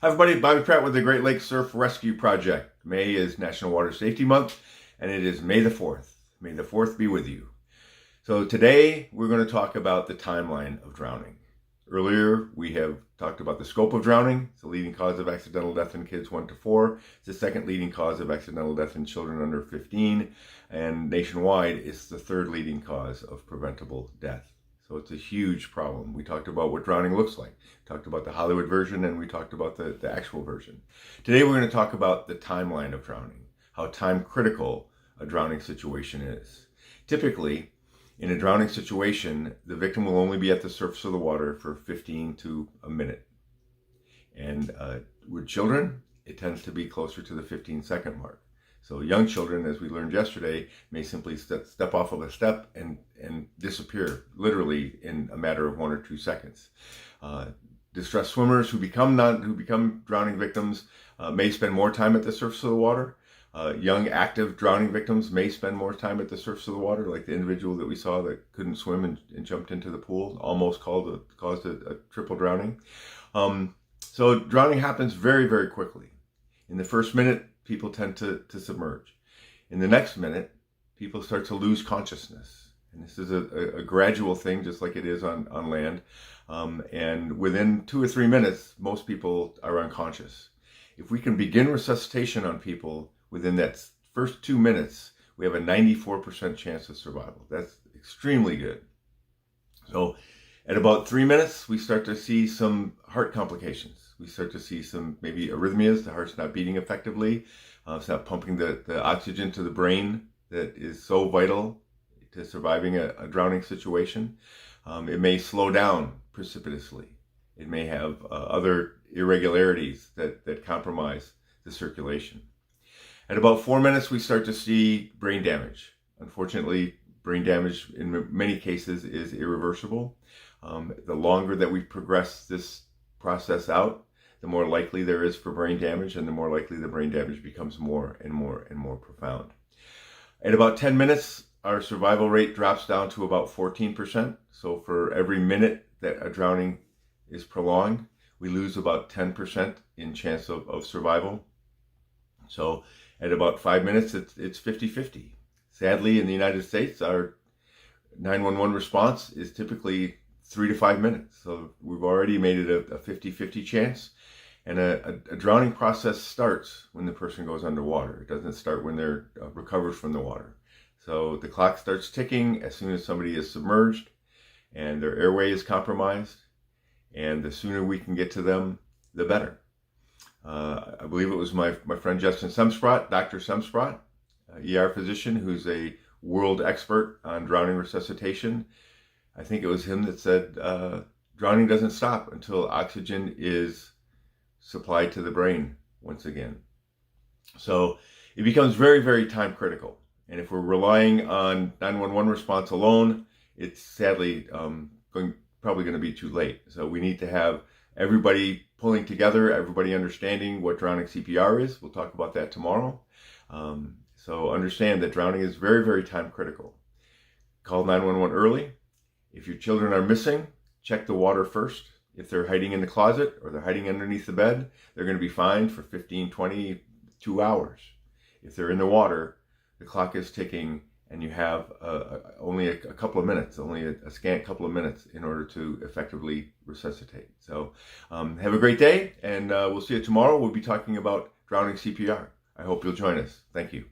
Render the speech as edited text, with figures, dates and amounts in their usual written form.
Hi everybody, Bobby Pratt with the Great Lakes Surf Rescue Project. May is National Water Safety Month, and it is May the 4th. May the 4th be with you. So today we're going to talk about the timeline of drowning. Earlier we have talked about the scope of drowning. It's the leading cause of accidental death in kids 1 to 4. It's the second leading cause of accidental death in children under 15. And nationwide, it's the third leading cause of preventable death. So it's a huge problem. We talked about what drowning looks like. We talked about the Hollywood version, and we talked about the actual version. Today we're going to talk about the timeline of drowning, how time critical a drowning situation is. Typically, in a drowning situation, the victim will only be at the surface of the water for 15 to a minute. And with children, it tends to be closer to the 15-second mark. So young children, as we learned yesterday, may simply step off of a step and disappear, literally in a matter of 1 or 2 seconds. Distressed swimmers who become drowning victims may spend more time at the surface of the water. Young active drowning victims may spend more time at the surface of the water, like the individual that we saw that couldn't swim and jumped into the pool, almost caused a triple drowning. So drowning happens very, very quickly. In the first minute, people tend to submerge. In the next minute, people start to lose consciousness. And this is a gradual thing, just like it is on land. And within 2 or 3 minutes, most people are unconscious. If we can begin resuscitation on people within that first 2 minutes, we have a 94% chance of survival. That's extremely good. So at about 3 minutes, we start to see some heart complications. We start to see some maybe arrhythmias. The heart's not beating effectively. It's not pumping the oxygen to the brain that is so vital to surviving a drowning situation. It may slow down precipitously. It may have other irregularities that compromise the circulation. At about 4 minutes, we start to see brain damage. Unfortunately, brain damage in many cases is irreversible. The longer that we progress this process out, the more likely there is for brain damage, and the more likely the brain damage becomes more and more and more profound. At about 10 minutes, our survival rate drops down to about 14%. So for every minute that a drowning is prolonged, we lose about 10% in chance of survival. So at about 5 minutes, it's 50-50. Sadly, in the United States, our 911 response is typically 3 to 5 minutes. So we've already made it a 50-50 chance. And a drowning process starts when the person goes underwater. It doesn't start when they're recovered from the water. So the clock starts ticking as soon as somebody is submerged and their airway is compromised. And the sooner we can get to them, the better. I believe it was my friend Justin Semsprott, Dr. Semsprott, ER physician who's a world expert on drowning resuscitation. I think it was him that said drowning doesn't stop until oxygen is supplied to the brain once again. So it becomes very, very time critical. And if we're relying on 911 response alone, it's sadly probably going to be too late. So we need to have everybody pulling together, everybody understanding what drowning CPR is. We'll talk about that tomorrow. So understand that drowning is very, very time critical. Call 911 early. If your children are missing, check the water first. If they're hiding in the closet or they're hiding underneath the bed, they're going to be fined for 15, 20, 2 hours. If they're in the water, the clock is ticking and you have only a couple of minutes, only a scant couple of minutes in order to effectively resuscitate. So have a great day, and we'll see you tomorrow. We'll be talking about drowning CPR. I hope you'll join us. Thank you.